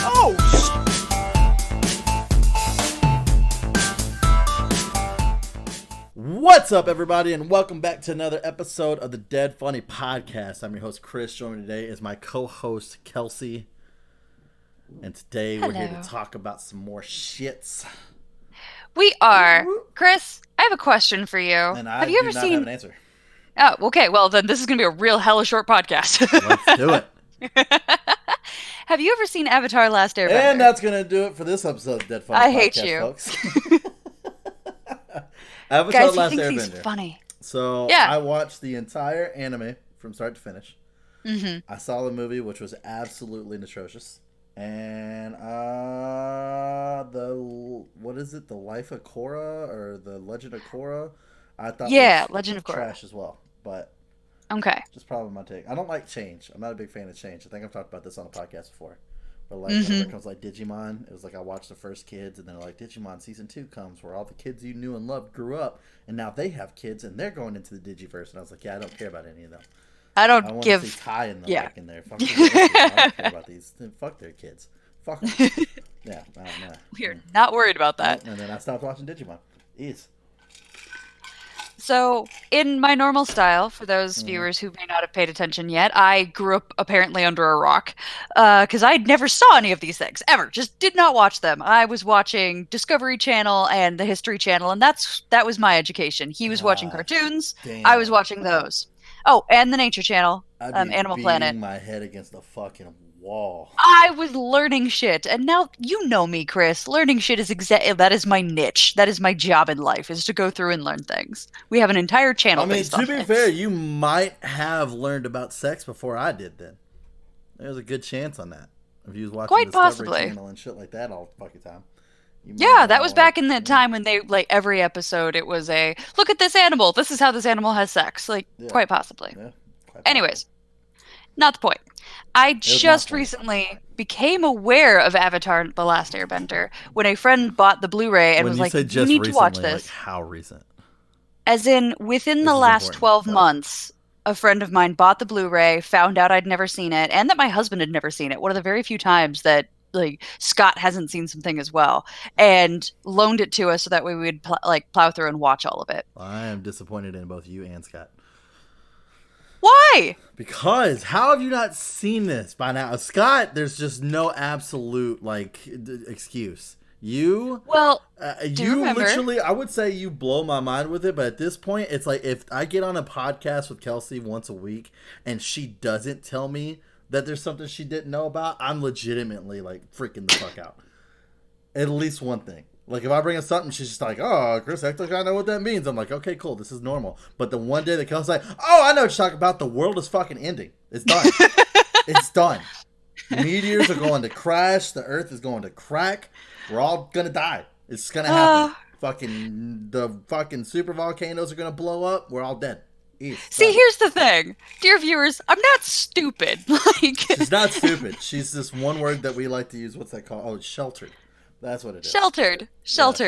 Oh, What's up, everybody, and welcome back to another episode of the Dead Funny Podcast. I'm your host, Chris. Joining me today is my co-host, Kelsey. And today we're here to talk about some more shits. We are. Chris, I have a question for you. And I do not have an answer. Oh, okay. Well, then this is going to be a real hella short podcast. Let's do it. Have you ever seen Avatar: Last Airbender? And that's going to do it for this episode of Dead Funny Podcast, I hate you. Folks. Avatar: Guys, Last he thinks Airbender. he's funny. So, yeah. I watched the entire anime from start to finish. Mm-hmm. I saw the movie, which was absolutely atrocious. And what is it? The Life of Korra or the Legend of Korra? I thought Legend of Korra. Trash as well, but okay. Just probably my take. I don't like change. I'm not a big fan of change. I think I've talked about this on a podcast before. But whenever it comes like Digimon, it was like I watched the first kids, and then like Digimon season 2 comes, where all the kids you knew and loved grew up, and now they have kids and they're going into the Digiverse, and I was like, yeah, I don't care about any of them. I want to see Kai and them back in there. Fuck I don't care about these. Fuck their kids. Fuck them. Yeah, nah. We're not worried about that. And then I stopped watching Digimon. Ease. So, in my normal style, for those viewers who may not have paid attention yet, I grew up apparently under a rock because I never saw any of these things, ever. Just did not watch them. I was watching Discovery Channel and the History Channel, and that was my education. He was watching cartoons. Damn. I was watching those. Oh, and the Nature Channel, Animal Planet. My head against the fucking wall. I was learning shit, and now you know me, Chris. Learning shit is that is my niche. That is my job in life, is to go through and learn things. We have an entire channel. I mean, to be fair, you might have learned about sex before I did. Then there's a good chance on that. If you was watching Quite Discovery possibly. Channel and shit like that all the fucking time. Yeah, that was back in the time when they, like, every episode it was a, look at this animal. This is how this animal has sex. Like, quite possibly. Yeah, anyways, not the point. I just recently became aware of Avatar: The Last Airbender when a friend bought the Blu-ray and was like, you need to watch this. Like, how recent? As in, within the last 12 months, a friend of mine bought the Blu-ray, found out I'd never seen it, and that my husband had never seen it. One of the very few times that like Scott hasn't seen something as well, and loaned it to us so that way we would plow through and watch all of it. I am disappointed in both you and Scott. Why? Because how have you not seen this by now? Scott, there's just no absolute excuse. You literally, I would say you blow my mind with it, but at this point it's like if I get on a podcast with Kelsey once a week and she doesn't tell me that there's something she didn't know about, I'm legitimately like freaking the fuck out. At least one thing. Like, if I bring up something, she's just like, oh, Chris, I think I know what that means. I'm like, okay, cool, this is normal. But the one day that Kelsey's like, oh, I know what you're talking about. The world is fucking ending. It's done. It's done. Meteors are going to crash. The earth is going to crack. We're all going to die. It's going to happen. The fucking super volcanoes are going to blow up. We're all dead. See, here's the thing. Dear viewers, I'm not stupid. She's not stupid. She's this one word that we like to use. What's that called? Oh, it's sheltered. That's what it is. Sheltered.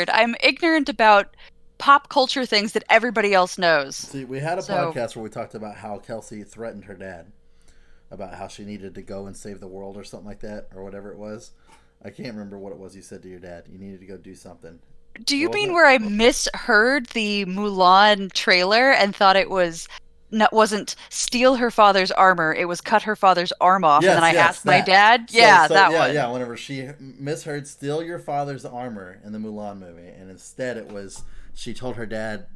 Yes. I'm ignorant about pop culture things that everybody else knows. See, we had a podcast where we talked about how Kelsey threatened her dad about how she needed to go and save the world or something like that, or whatever it was. I can't remember what it was you said to your dad. You needed to go do something. Do you mean where I misheard the Mulan trailer and thought it wasn't steal her father's armor, it was cut her father's arm off, and then I asked my dad? That one. Yeah, whenever she misheard steal your father's armor in the Mulan movie, and instead it was, she told her dad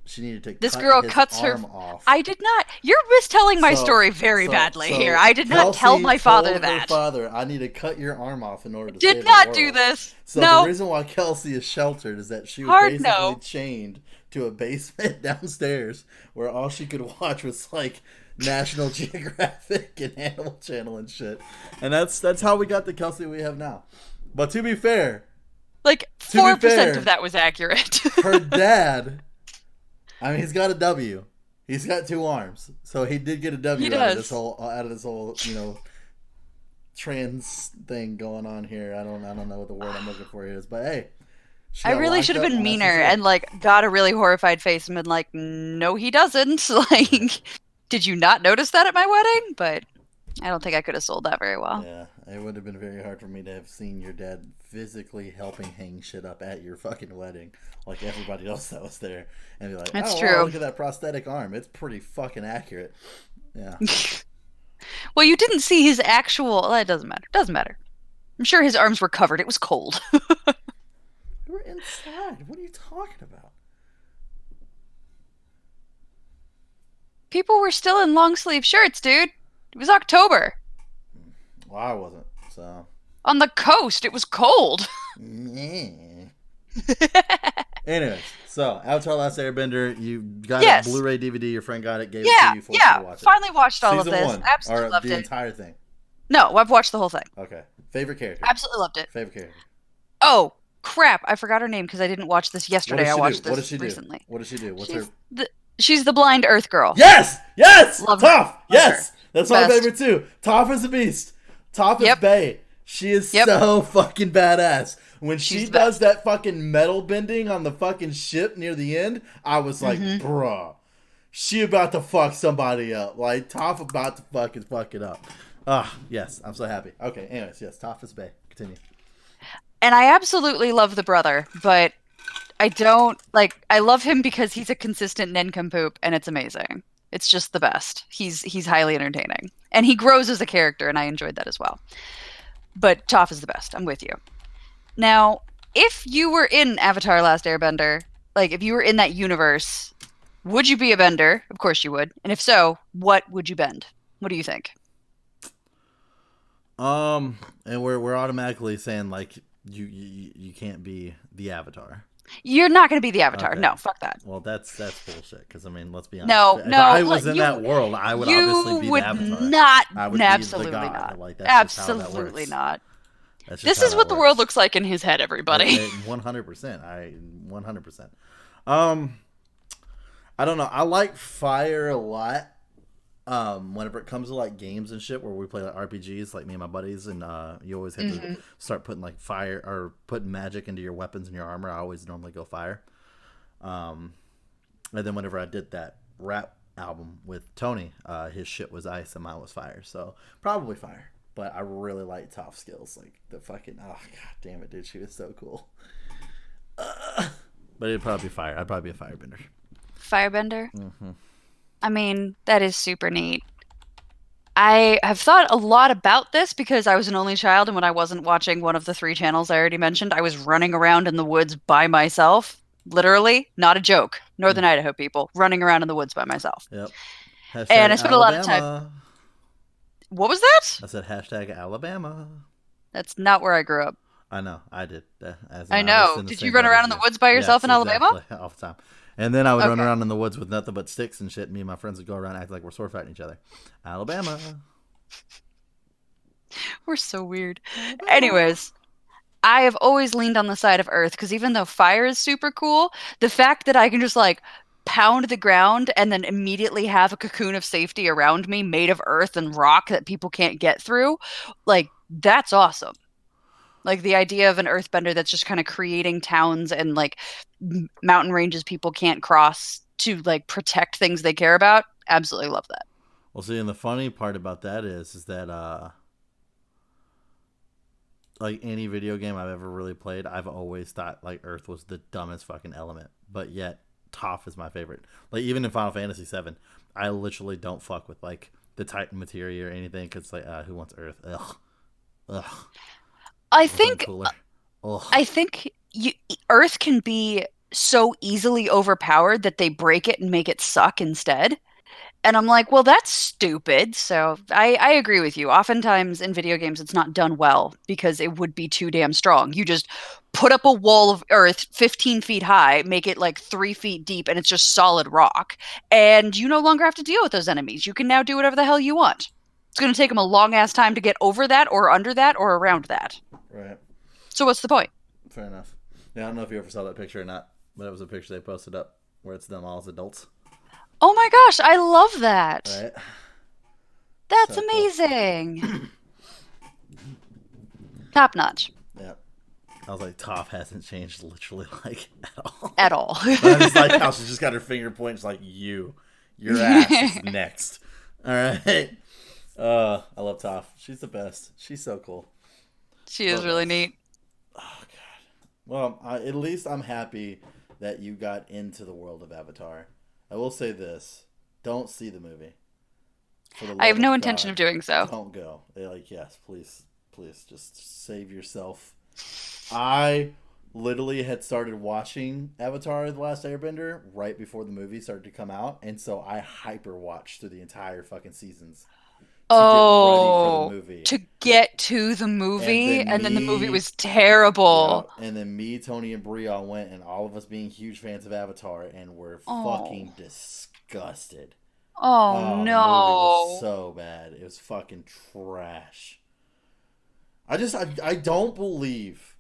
she needed to this cut girl his cuts arm her off. I did not. You're mistelling my story very badly here. I did not tell my father told that. Her father, I need to cut your arm off in order to did save not the world. do this. So no. The reason why Kelsey is sheltered is that she was basically chained to a basement downstairs where all she could watch was like National Geographic and Animal Channel and shit. And that's how we got the Kelsey we have now. But to be fair, like 4% of that was accurate. Her dad, I mean, he's got a W. He's got 2 arms, so he did get a W out of this whole, trans thing going on here. I don't know what the word I'm looking for is, but hey, I really should have been meaner and got a really horrified face and been like, no, he doesn't. Like, did you not notice that at my wedding? But I don't think I could have sold that very well. Yeah, it would have been very hard for me to have seen your dad physically helping hang shit up at your fucking wedding, like everybody else that was there, and be like, That's "Oh, true. wow, look at that prosthetic arm. It's pretty fucking accurate." Yeah. Well, you didn't see his actual. It doesn't matter. Doesn't matter. I'm sure his arms were covered. It was cold. We were inside. What are you talking about? People were still in long sleeve shirts, dude. It was October. Well, I wasn't, so. On the coast, it was cold. Anyways, so Avatar: Last Airbender, you got it, Blu-ray DVD. Your friend got it, gave it to you, forced you to watch it. Finally watched all Season of this. One, Absolutely loved the it. entire thing. No, I've watched the whole thing. Okay, favorite character. Absolutely loved it. Favorite character. Oh crap! I forgot her name because I didn't watch this yesterday. I watched this recently. What does she do? What's her? She's the blind Earth girl. Yes, love Toph. Her. Yes, that's my favorite too. Toph is a beast. Toph is bae. She is so fucking badass. When she does that fucking metal bending on the fucking ship near the end, I was like, bruh, she about to fuck somebody up. Like, Toph about to fuck it up. Yes, I'm so happy. Okay, anyways, yes, Toph is bae. Continue. And I absolutely love the brother, but I don't, I love him because he's a consistent nincompoop, and it's amazing. It's just the best. He's highly entertaining. And he grows as a character, and I enjoyed that as well. But Toph is the best. I'm with you. Now, if you were in Avatar: Last Airbender, if you were in that universe, would you be a bender? Of course you would. And if so, what would you bend? What do you think? And we're automatically saying you can't be the Avatar. You're not going to be the Avatar. Okay. No, fuck that. Well, that's bullshit. Because let's be honest. No. If I was in that world, I would obviously be the Avatar. I would absolutely be the god. Not. Absolutely not. This is what the world looks like in his head, everybody. 100%. 100%. I don't know. I like fire a lot. Whenever it comes to games and shit where we play RPGs, me and my buddies, and you always have to start putting fire or putting magic into your weapons and your armor. I always normally go fire. And then whenever I did that rap album with Tony, his shit was ice and mine was fire. So probably fire. But I really like Toph's skills. The fucking, oh god damn it, dude, she was so cool. But it'd probably be fire. I'd probably be a firebender. Firebender? Mm-hmm. I mean, that is super neat. I have thought a lot about this because I was an only child, and when I wasn't watching one of the 3 channels I already mentioned, I was running around in the woods by myself. Literally, not a joke. Northern Idaho people, running around in the woods by myself. Yep. And I spent a lot of time. What was that? I said hashtag Alabama. That's not where I grew up. I know. I did. I know. Did you run around in the woods by yourself in Alabama? All the time. And then I would run around in the woods with nothing but sticks and shit. Me and my friends would go around and act like we're sword fighting each other. Alabama. We're so weird. Anyways, I have always leaned on the side of Earth because even though fire is super cool, the fact that I can just pound the ground and then immediately have a cocoon of safety around me made of earth and rock that people can't get through, that's awesome. The idea of an earthbender that's just kind of creating towns and mountain ranges people can't cross to protect things they care about. Absolutely love that. Well, see, and the funny part about that is that any video game I've ever really played, I've always thought Earth was the dumbest fucking element, but yet Toph is my favorite. Even in Final Fantasy VII, I literally don't fuck with the Titan materia or anything because who wants Earth? Ugh. I think Earth can be so easily overpowered that they break it and make it suck instead. And I'm like, well, that's stupid. So I agree with you. Oftentimes in video games, it's not done well because it would be too damn strong. You just put up a wall of earth 15 feet high, make it 3 feet deep, and it's just solid rock. And you no longer have to deal with those enemies. You can now do whatever the hell you want. It's going to take them a long-ass time to get over that or under that or around that. Right. So what's the point? Fair enough. Yeah, I don't know if you ever saw that picture or not, but it was a picture they posted up where it's them all as adults. Oh my gosh, I love that. Right. That's so amazing. Cool. Top notch. Yeah. I was like, Toph hasn't changed literally at all. At all. I just like how she just got her finger pointing, like, your ass is next. All right. I love Toph. She's the best. She's so cool. She The is really best. neat. Oh god. Well, at least I'm happy that you got into the world of Avatar. I will say this: don't see the movie. For the I have love no of intention of God, doing so. don't go. They're like, yes, please, please, just save yourself. I literally had started watching Avatar: The Last Airbender right before the movie started to come out, and so I hyper watched through the entire fucking seasons to get ready for the Oh, movie. to get to the And movie, then and then the movie me, was yeah, terrible. and then me, Tony, and Brie all went, and all of us being huge fans of Avatar, and we're Oh, fucking disgusted. oh Oh, the movie was no. so bad. It was fucking trash. I don't believe.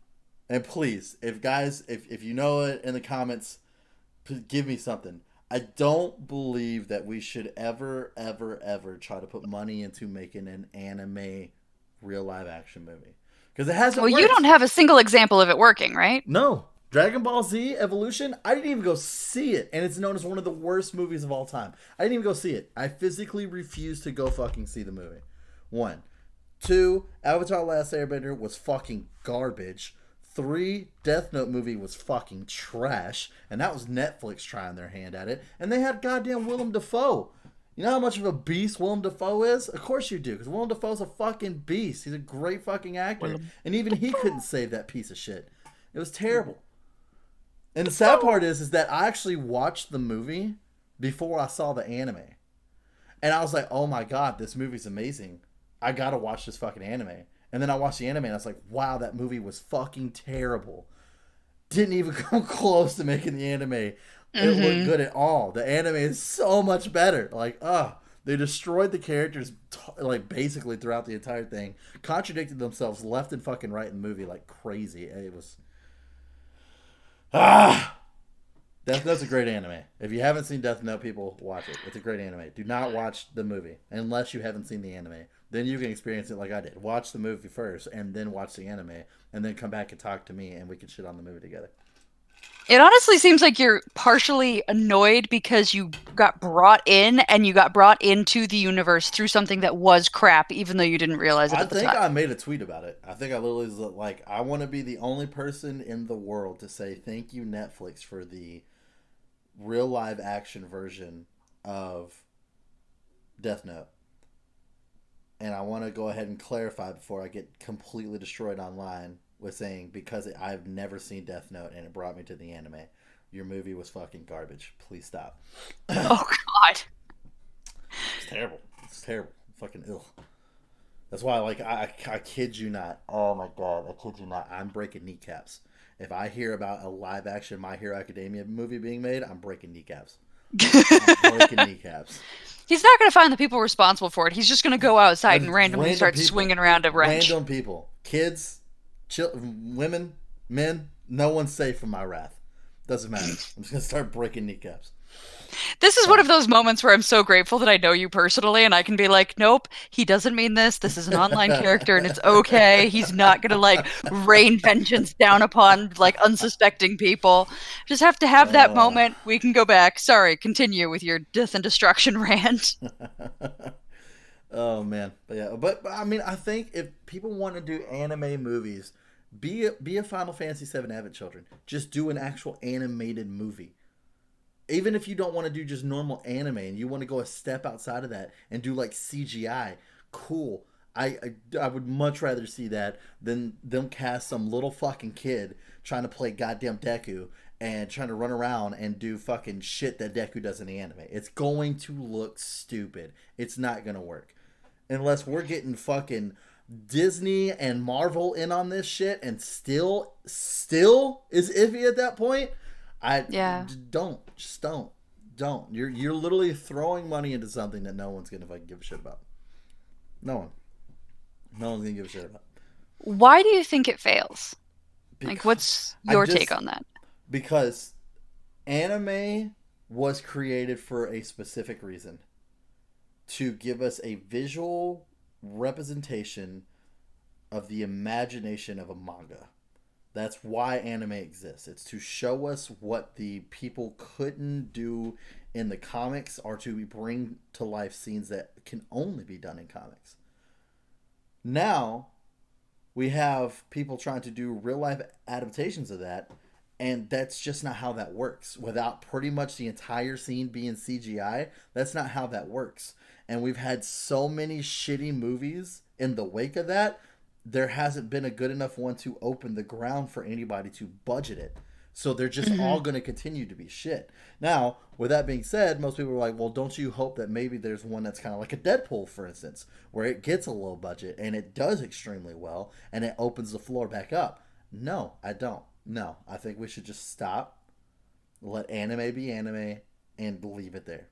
And please, if guys, if you know it in the comments, give me something. I don't believe that we should ever, ever, ever try to put money into making an anime real live action movie because it hasn't Well, you don't worked. have a single example of it working, right? No, Dragon Ball Z Evolution. I didn't even go see it, and it's known as one of the worst movies of all time. I didn't even go see it. I physically refused to go fucking see the movie. One. Two, Avatar Last Airbender was fucking garbage. Three, Death Note movie was fucking trash. And that was Netflix trying their hand at it. And they had goddamn Willem Dafoe. You know how much of a beast Willem Dafoe is? Of course you do, because Willem Dafoe's a fucking beast. He's a great fucking actor. Willem And even he couldn't Dafoe. save that piece of shit. It was terrible. And the sad part is that I actually watched the movie before I saw the anime. And I was like, oh my god, this movie's amazing. I gotta watch this fucking anime. And then I watched the anime and I was like, wow, that movie was fucking terrible. Didn't even come close to making the anime. It looked Mm-hmm. good at all. The anime is so much better. Like, they destroyed the characters like basically throughout the entire thing. Contradicted themselves left and fucking right in the movie like crazy. It was ah. Death Note's a great anime. If you haven't seen Death Note, people watch it. It's a great anime. Do not watch the movie unless you haven't seen the anime. Then you can experience it like I did. Watch the movie first and then watch the anime and then come back and talk to me and we can shit on the movie together. It honestly seems like you're partially annoyed because you got brought in and you got brought into the universe through something that was crap, even though you didn't realize it I at the think time. I made a tweet about it. I think I literally was like, I want to be the only person in the world to say thank you Netflix for the real live action version of Death Note. And I want to go ahead and clarify before I get completely destroyed online with saying because I've never seen Death Note and it brought me to the anime. Your movie was fucking garbage. Please stop. Oh God. It's terrible. It's terrible. Fucking ill. That's why, like, I kid you not. Oh my god, I kid you not. I'm breaking kneecaps. If I hear about a live action My Hero Academia movie being made, I'm breaking kneecaps. I'm breaking kneecaps. He's not going to find the people responsible for it. He's just going to go outside and randomly Random start people. swinging around a wrench. Random people. Kids, women, men. No one's safe from my wrath. Doesn't matter. I'm just going to start breaking kneecaps. This is one So. of those moments where I'm so grateful that I know you personally and I can be like, nope, he doesn't mean this. This is an online character and it's okay. He's not going to like rain vengeance down upon like unsuspecting people. Just have to have that uh, moment. We can go back. Sorry, continue with your death and destruction rant. oh man, but yeah, but I mean, I think if people want to do anime movies, be a Final Fantasy VII Advent Children. Just do an actual animated movie. Even if you don't want to do just normal anime and you want to go a step outside of that and do like CGI, cool. I would much rather see that than them cast some little fucking kid trying to play goddamn Deku and trying to run around and do fucking shit that Deku does in the anime. It's going to look stupid. It's not going to work. Unless we're getting fucking Disney and Marvel in on this shit and still is iffy at that point. I Yeah. don't just don't. You're literally throwing money into something that no one's gonna fucking give a shit about. No one. No one's gonna give a shit about. Why do you think it fails? Like, Because what's I your take just on that? because anime was created for a specific reason to give us a visual representation of the imagination of a manga. That's why anime exists. It's to show us what the people couldn't do in the comics, or to bring to life scenes that can only be done in comics. Now, we have people trying to do real life adaptations of that, and that's just not how that works. Without pretty much the entire scene being CGI, that's not how that works. And we've had so many shitty movies in the wake of that, there hasn't been a good enough one to open the ground for anybody to budget it. So they're just all going to continue to be shit. Now, with that being said, most people are like, well, don't you hope that maybe there's one that's kind of like a Deadpool, for instance, where it gets a low budget and it does extremely well and it opens the floor back up? No, I don't. No, I think we should just stop, let anime be anime, and leave it there.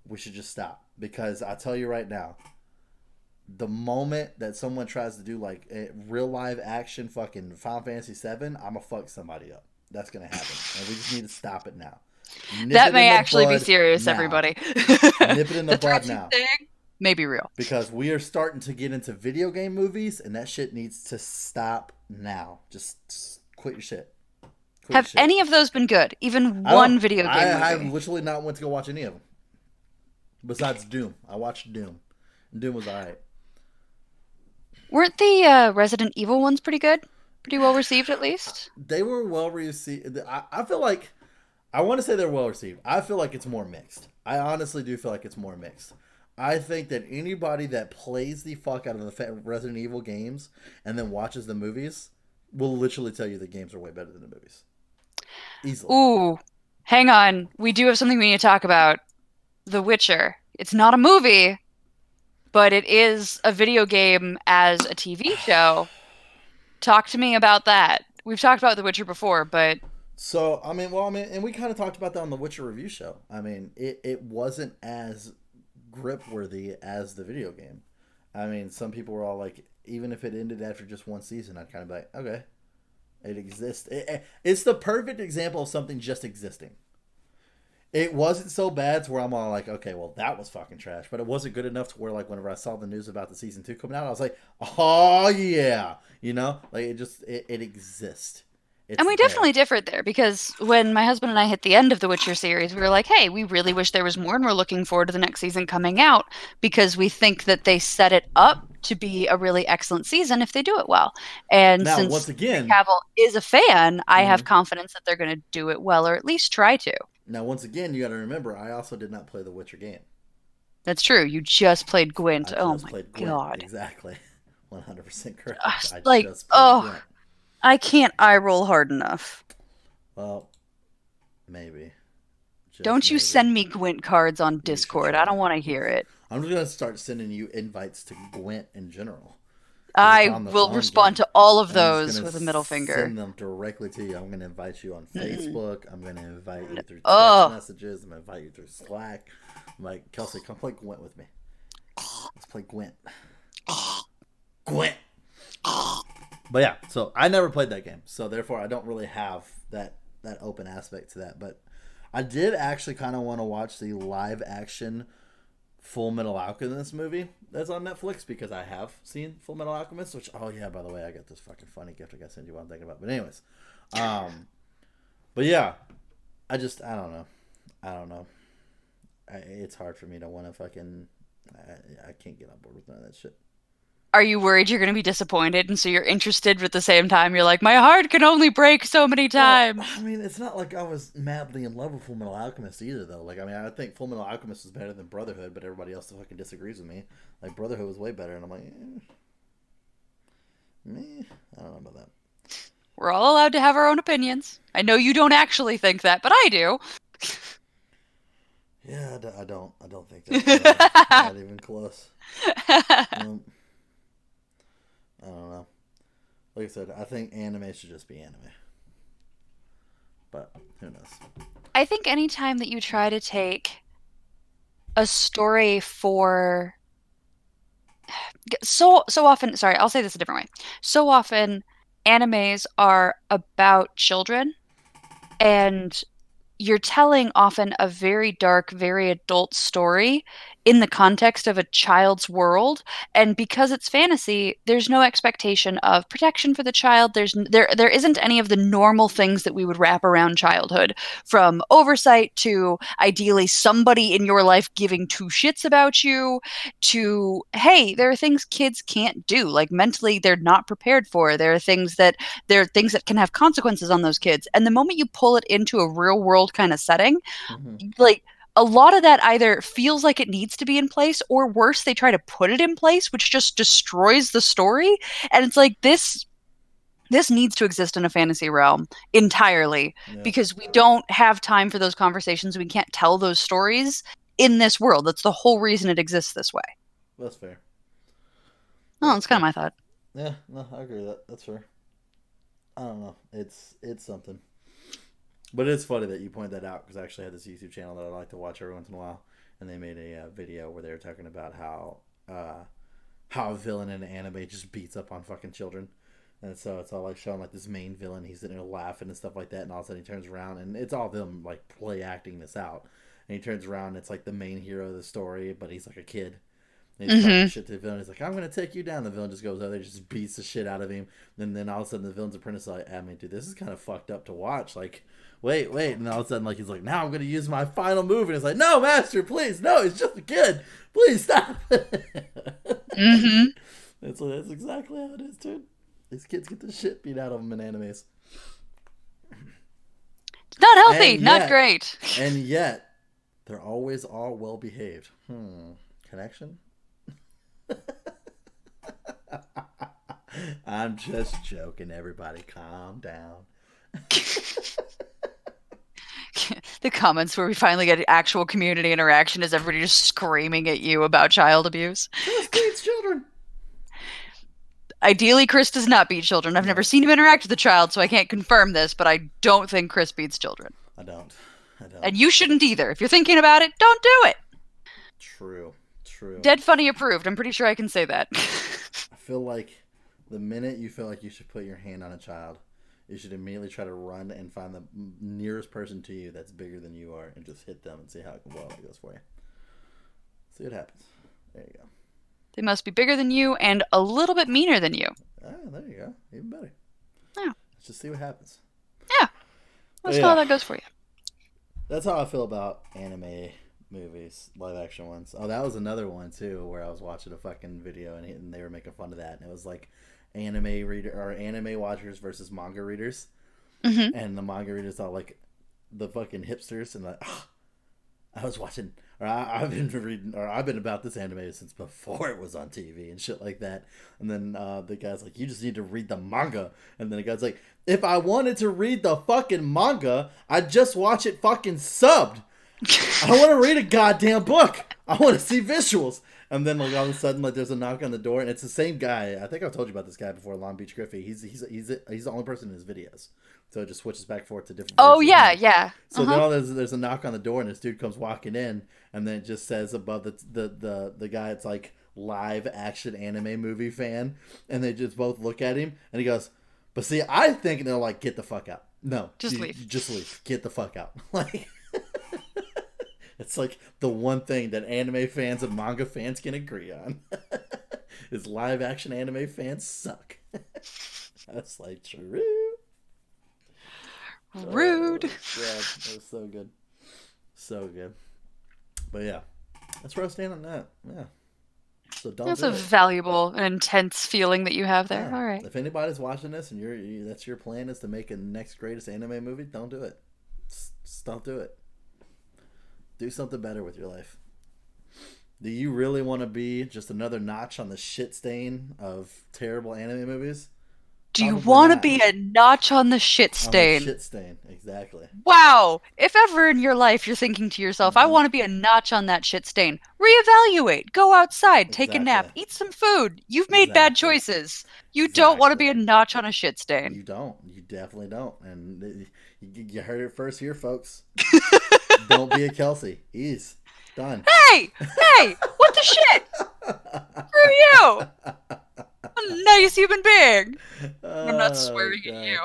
We should just stop. Because I tell you right now, the moment that someone tries to do like a real live action fucking Final Fantasy VII, I'm gonna fuck somebody up. That's gonna happen, and we just need to stop it now. That may actually be serious, now. Everybody. Nip it in the bud now. Thing may be real, because we are starting to get into video game movies, and that shit needs to stop now. Just quit your shit. Have any of those been good? Even one video game movie? I literally not went to go watch any of them. Besides Doom, I watched Doom. Doom was alright. Weren't the Resident Evil ones pretty good? Pretty well received, at least? They were well received. I feel like, I want to say they're well received. I feel like it's more mixed. I honestly do feel like it's more mixed. I think that anybody that plays the fuck out of the Resident Evil games and then watches the movies will literally tell you the games are way better than the movies. Easily. Ooh, hang on. We do have something we need to talk about. The Witcher. It's not a movie, but it is a video game as a TV show. Talk to me about that. We've talked about The Witcher before, but... So, and we kind of talked about that on the Witcher review show. I mean, it wasn't as grip-worthy as the video game. I mean, some people were all like, even if it ended after just one season, I'd kind of be like, okay, it exists. It's the perfect example of something just existing. It wasn't so bad to where I'm all like, okay, well, that was fucking trash. But it wasn't good enough to where, like, whenever I saw the news about the season 2 coming out, I was like, oh, yeah. You know? Like, it exists. It's and we definitely differed there, because when my husband and I hit the end of the Witcher series, we were like, hey, we really wish there was more, and we're looking forward to the next season coming out, because we think that they set it up to be a really excellent season if they do it well. And now, since once again, Cavill is a fan, I have confidence that they're going to do it well, or at least try to. Now, once again, you got to remember, I also did not play the Witcher game. That's true. You just played Gwent. Oh my god. Exactly. 100% correct. Gwent. I can't eye roll hard enough. Well, maybe. Don't you send me Gwent cards on Discord. I don't want to hear it. I'm just going to start sending you invites to Gwent in general. I will respond to all of those with a middle finger. Send them directly to you. I'm going to invite you on Facebook. I'm going to invite you through text messages. I'm going to invite you through Slack. I'm like, Kelsey, come play Gwent with me. Let's play Gwent. Gwent. But yeah, so I never played that game. So therefore, I don't really have that open aspect to that. But I did actually kind of want to watch the live action Full Metal Alchemist movie that's on Netflix, because I have seen Full Metal Alchemist, which, oh yeah, by the way, I got this fucking funny gift I got to send you while I'm thinking about it. But anyways, but yeah, I don't know. It's hard for me to want to fucking, I can't get on board with none of that shit. Are you worried you're going to be disappointed, and so you're interested, but at the same time you're like, my heart can only break so many times? Well, I mean, it's not like I was madly in love with Full Metal Alchemist either, though. Like, I mean, I think Full Metal Alchemist is better than Brotherhood, but everybody else fucking disagrees with me. Like, Brotherhood was way better, and I'm like, I don't know about that. We're all allowed to have our own opinions. I know you don't actually think that, but I do. Yeah, I don't think that. Not even close. I don't know. Like I said, I think anime should just be anime. But who knows? I think anytime that you try to take a story for so often, sorry, I'll say this a different way. So often animes are about children, and you're telling often a very dark, very adult story in the context of a child's world. And because it's fantasy, there's no expectation of protection for the child. There isn't any of the normal things that we would wrap around childhood, from oversight to ideally somebody in your life giving two shits about you, to hey, there are things kids can't do. Like mentally they're not prepared for. There are things that can have consequences on those kids. And the moment you pull it into a real world kind of setting, like a lot of that either feels like it needs to be in place, or worse, they try to put it in place, which just destroys the story. And it's like this needs to exist in a fantasy realm entirely, because we don't have time for those conversations. We can't tell those stories in this world. That's the whole reason it exists this way. That's fair. Oh, that's kind of my thought. Yeah, no, I agree with that. That's fair. I don't know. It's something. But it's funny that you point that out, because I actually had this YouTube channel that I like to watch every once in a while, and they made a video where they were talking about how a villain in an anime just beats up on fucking children. And so it's all like showing like this main villain, he's sitting there laughing and stuff like that, and all of a sudden he turns around and it's all them like play acting this out. And he turns around and it's like the main hero of the story, but he's like a kid. And he's talking shit to the villain. He's like, I'm going to take you down. The villain just goes over there, just beats the shit out of him. And then all of a sudden the villain's apprentice is like, I mean, dude, this is kind of fucked up to watch. Like, wait. And all of a sudden, like, he's like, now I'm going to use my final move. And it's like, no, master, please. No, he's just a kid. Please stop. That's exactly how it is, dude. These kids get the shit beat out of them in animes. It's not healthy. Not great. And yet, they're always all well behaved. Connection? I'm just joking, everybody. Calm down. The comments where we finally get actual community interaction is everybody just screaming at you about child abuse. Chris beats children. Ideally, Chris does not beat children. I've never seen him interact with a child, so I can't confirm this, but I don't think Chris beats children. I don't. And you shouldn't either. If you're thinking about it, don't do it. True. Dead funny approved. I'm pretty sure I can say that. I feel like the minute you feel like you should put your hand on a child, you should immediately try to run and find the nearest person to you that's bigger than you are and just hit them and see how well it goes for you. See what happens. There you go. They must be bigger than you and a little bit meaner than you. Ah, there you go. Even better. Yeah. Let's just see what happens. Yeah. Let's know how that goes for you. That's how I feel about anime movies, live action ones. Oh, that was another one too, where I was watching a fucking video and they were making fun of that, and it was like anime watchers versus manga readers, and the manga readers all like the fucking hipsters and like, I was watching, or I've been reading, or I've been about this anime since before it was on TV and shit like that. And then the guy's like, you just need to read the manga. And then the guy's like, if I wanted to read the fucking manga, I'd just watch it fucking subbed. I don't want to read a goddamn book. I want to see visuals. And then like all of a sudden, like there's a knock on the door, and it's the same guy. I think I've told you about this guy before, Long Beach Griffey. He's the only person in his videos, so it just switches back and forth to different. Oh yeah. So now there's a knock on the door, and this dude comes walking in, and then it just says above the guy, it's like live action anime movie fan, and they just both look at him, and he goes, "But see, I think," and they're like, "Get the fuck out! No, just leave. Just leave. Get the fuck out!" Like. It's like the one thing that anime fans and manga fans can agree on is live action anime fans suck. That's like true. Rude. Yeah, that was so good. So good. But yeah, that's where I stand on that. Yeah. So don't. That's a valuable and intense feeling that you have there. Yeah. All right. If anybody's watching this and that's your plan is to make a next greatest anime movie, don't do it. Just don't do it. Do something better with your life. Do you really want to be just another notch on the shit stain of terrible anime movies? Do you want to be a notch on the shit stain? On the shit stain, exactly. Wow. If ever in your life you're thinking to yourself, I want to be a notch on that shit stain, reevaluate. Go outside, take a nap, eat some food. You've made bad choices. You don't want to be a notch on a shit stain. You don't. You definitely don't. And you heard it first here, folks. Don't be a Kelsey. He's done. Hey! What the shit? Screw you! I'm a nice human being. I'm not swearing at you.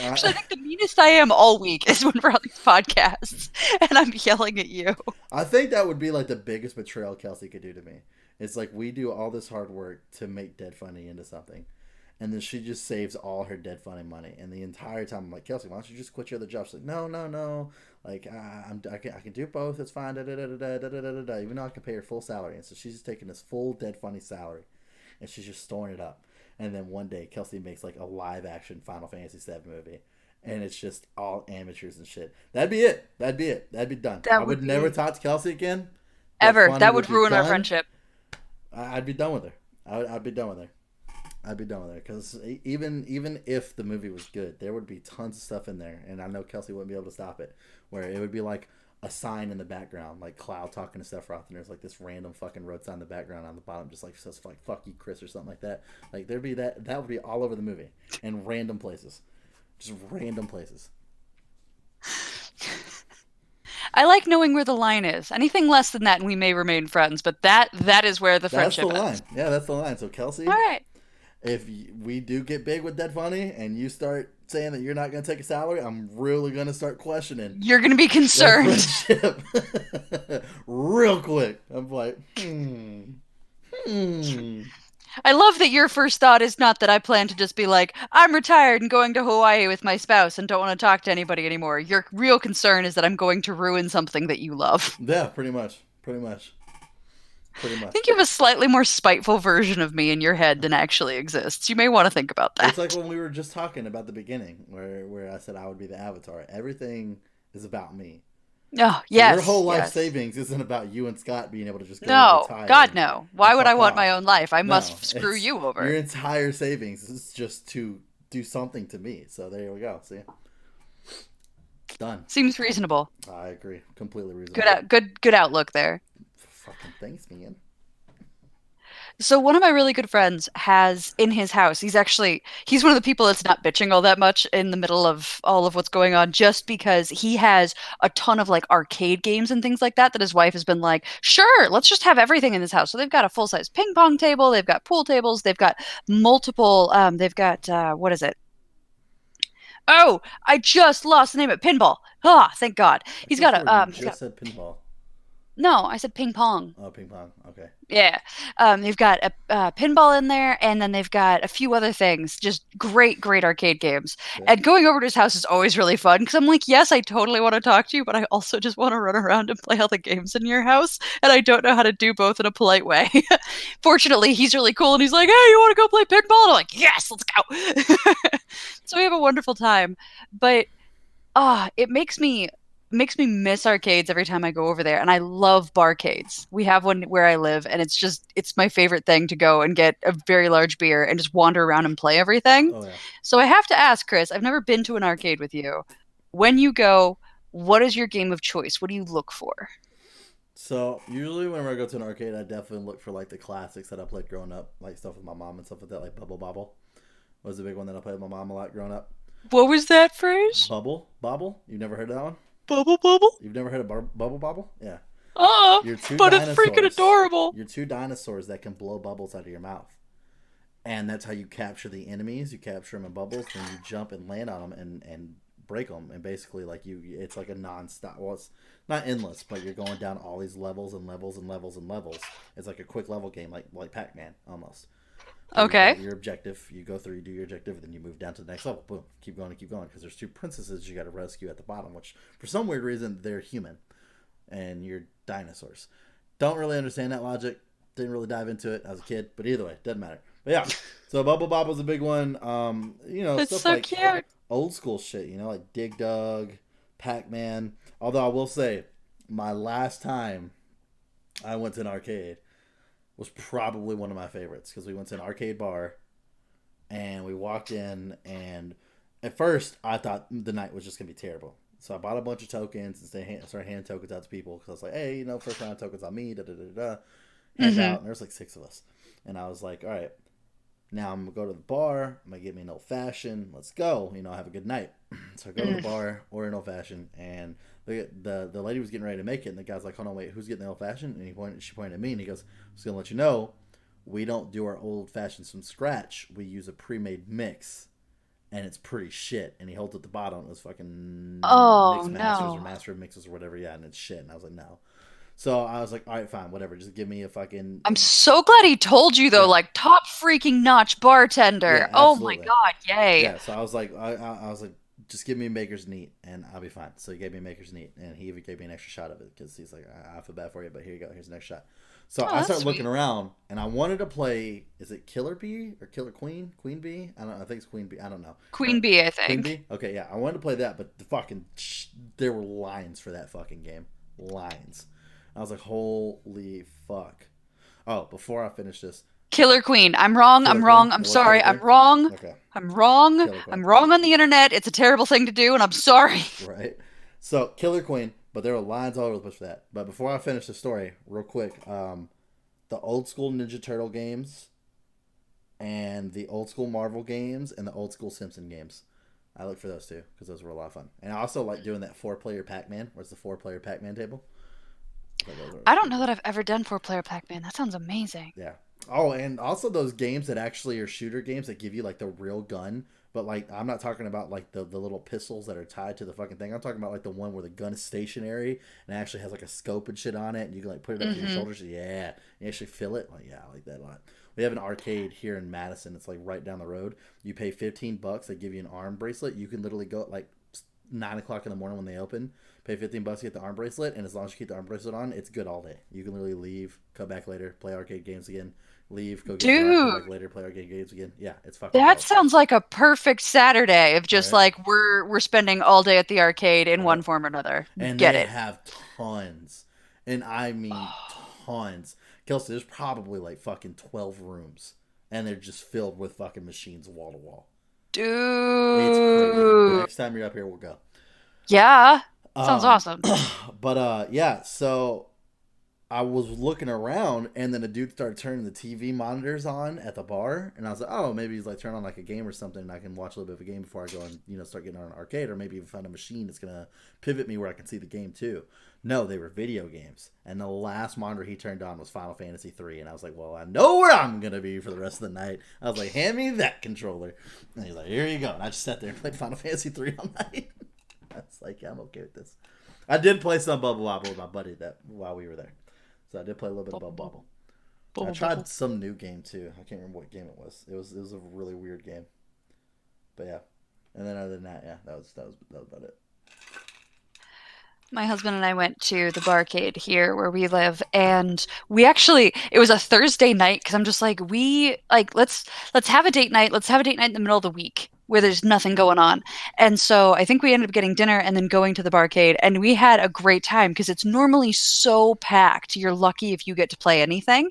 Actually, I think the happiest I am all week is when we're on these podcasts and I'm yelling at you. I think that would be like the biggest betrayal Kelsey could do to me. It's like we do all this hard work to make Dead Funny into something. And then she just saves all her Dead Funny money. And the entire time I'm like, Kelsey, why don't you just quit your other job? She's like, no. Like, I can do both. It's fine. Even though I can pay her full salary. And so she's just taking this full Dead Funny salary. And she's just storing it up. And then one day, Kelsey makes like a live action Final Fantasy VII movie. And it's just all amateurs and shit. That'd be it. That'd be done. I would never talk to Kelsey again. Ever. That would ruin our friendship. I'd be done with her. I'd be done with her. Because even if the movie was good, there would be tons of stuff in there, and I know Kelsey wouldn't be able to stop it. Where it would be like a sign in the background, like Cloud talking to Sephiroth, and there's like this random fucking road sign in the background on the bottom, just like says like "fuck you, Chris" or something like that. Like there'd be that would be all over the movie, and random places, just random places. I like knowing where the line is. Anything less than that, and we may remain friends. But that is where the friendship ends. That's the line. Yeah, that's the line. So Kelsey, all right. If we do get big with Dead Funny and you start saying that you're not going to take a salary, I'm really going to start questioning. You're going to be concerned. Real quick. I'm like, I love that your first thought is not that I plan to just be like, I'm retired and going to Hawaii with my spouse and don't want to talk to anybody anymore. Your real concern is that I'm going to ruin something that you love. Yeah, pretty much. I think you have a slightly more spiteful version of me in your head than actually exists. You may want to think about that. It's like when we were just talking about the beginning, where I said I would be the Avatar. Everything is about me. Oh, yes. So your whole life savings isn't about you and Scott being able to just go retire. God, no. Why would I want my own life? I must screw you over. Your entire savings is just to do something to me. So there we go. See? Done. Seems reasonable. I agree. Completely reasonable. Good outlook there. Fucking thanks, man. So one of my really good friends has in his house, he's one of the people that's not bitching all that much in the middle of all of what's going on, just because he has a ton of like arcade games and things like that his wife has been like, sure, let's just have everything in this house. So they've got a full-size ping pong table, they've got pool tables, they've got multiple, what is it? Oh, I just lost the name of pinball. Ah, thank God. He's got a, said pinball. No, I said ping pong. Oh, ping pong. Okay. Yeah. They've got a pinball in there, and then they've got a few other things. Just great arcade games. Yeah. And going over to his house is always really fun, because I'm like, yes, I totally want to talk to you, but I also just want to run around and play all the games in your house, and I don't know how to do both in a polite way. Fortunately, he's really cool, and he's like, hey, you want to go play pinball? And I'm like, yes, let's go. So we have a wonderful time. But it makes me miss arcades every time I go over there, and I love barcades. We have one where I live, and it's my favorite thing to go and get a very large beer and just wander around and play everything. Oh, yeah. So I have to ask, Chris, I've never been to an arcade with you. When you go, what is your game of choice? What do you look for? So usually whenever I go to an arcade, I definitely look for like the classics that I played growing up, like stuff with my mom and stuff like that, like Bubble Bobble was the big one that I played with my mom a lot growing up. What was that phrase? Bubble Bobble? You've never heard of that one? Bubble Bobble? You've never heard of Bubble Bobble? Yeah. But it's freaking adorable. You're two dinosaurs that can blow bubbles out of your mouth. And that's how you capture the enemies. You capture them in bubbles, then you jump and land on them and break them. And basically, like it's like a non-stop. Well, it's not endless, but you're going down all these levels and levels and levels and levels. It's like a quick level game, like Pac-Man almost. Okay. Your objective, you go through, you do your objective, and then you move down to the next level. Boom, keep going, because there's two princesses you got to rescue at the bottom, which for some weird reason they're human, and you're dinosaurs. Don't really understand that logic. Didn't really dive into it as a kid, but either way, doesn't matter. But yeah, so Bubble Bobble's a big one. It's stuff so like cute. Old school shit, like Dig Dug, Pac-Man. Although I will say, my last time I went to an arcade was probably one of my favorites, because we went to an arcade bar and we walked in, and at first I thought the night was just going to be terrible. So I bought a bunch of tokens and started handing tokens out to people, because I was like, hey, first round of tokens on me, hand out, and there's like 6 of us. And I was like, all right, now I'm going to go to the bar, I'm going to get me an old fashioned, let's go, have a good night. So I go to the bar, order an old fashioned, and the lady was getting ready to make it, and the guy's like, hold on, wait, who's getting the old fashioned? And she pointed at me, and he goes, I'm just gonna let you know, we don't do our old fashions from scratch. We use a pre-made mix, and it's pretty shit. And he holds at the bottom. It was fucking Oh mixed masters or no. master of mixes or whatever. Yeah, and it's shit. And I was like, no. So I was like, all right, fine, whatever. Just give me a fucking I'm so glad he told you though, yeah, like top freaking notch bartender. yeah, Oh my absolutely. god, yay. Yeah. So I was like, I was like, just give me Maker's Neat and I'll be fine. So he gave me Maker's Neat and he even gave me an extra shot of it because he's like, I feel bad for you, but here you go. Here's the next shot. So Oh, I that's started looking sweet. around and I wanted to play. Is it Killer Bee or Killer Queen? Queen Bee? I don't know. I think it's Queen Bee. I don't know. Queen bee, I Queen think. Bee? Okay, yeah. I wanted to play that, but the fucking there were lines for that fucking game. Lines. I was like, holy fuck. Oh, before I finish this, Killer Queen. I'm wrong. Killer I'm Queen. wrong. I'm It was Killer sorry. I'm Queen. wrong. Okay, I'm wrong. Killer Queen. I'm wrong on the internet. It's a terrible thing to do, and I'm sorry. Right. So Killer Queen, but there were lines all over the place for that. But before I finish the story, real quick, the old school Ninja Turtle games and the old school Marvel games and the old school Simpson games. I look for those too because those were a lot of fun. And I also like doing that 4-player Pac-Man, where it's the 4-player Pac-Man table. I don't know that I've ever done four-player Pac-Man. That sounds amazing. Yeah. Oh, and also those games that actually are shooter games that give you like the real gun, but like I'm not talking about like the little pistols that are tied to the fucking thing. I'm talking about like the one where the gun is stationary and it actually has like a scope and shit on it, and you can like put it up to your shoulders. Yeah, you actually feel it. Like yeah, I like that a lot. We have an arcade here in Madison. It's like right down the road. You pay $15. They give you an arm bracelet. You can literally go at like 9 o'clock in the morning when they open. Pay $15 to get the arm bracelet, and as long as you keep the arm bracelet on, it's good all day. You can literally leave, come back later, play arcade games again, leave, go get drunk, come Dude, back later, play arcade games again. Yeah, it's fucking that dope. sounds like a perfect Saturday of just Right? like we're spending all day at the arcade in Right. one form or another. And Get they it. have tons, and I mean tons. Kelsey, there's probably like fucking 12 rooms, and they're just filled with fucking machines wall to wall. It's crazy. Dude. Next time you're up here, we'll go. Yeah. Sounds Um, awesome. but yeah, so I was looking around, and then a dude started turning the TV monitors on at the bar, and I was like, oh, maybe he's like turn on like a game or something, and I can watch a little bit of a game before I go and start getting on an arcade, or maybe even find a machine that's gonna pivot me where I can see the game too. No, they were video games, and the last monitor he turned on was Final Fantasy 3, and I was like, well, I know where I'm gonna be for the rest of the night. I was like, hand me that controller, and he's like, here you go, and I just sat there and played Final Fantasy 3 all night. I was like, yeah, I'm okay with this. I did play some Bubble Wobble with my buddy that while we were there. So I did play a little bit of Bubble Bobble. I tried some new game too. I can't remember what game it was. It was a really weird game. But yeah. And then other than that, yeah, that was about it. My husband and I went to the barcade here where we live, and it was a Thursday night because I'm just like, let's have a date night. Let's have a date night in the middle of the week where there's nothing going on. And so I think we ended up getting dinner and then going to the barcade, and we had a great time because it's normally so packed. You're lucky if you get to play anything.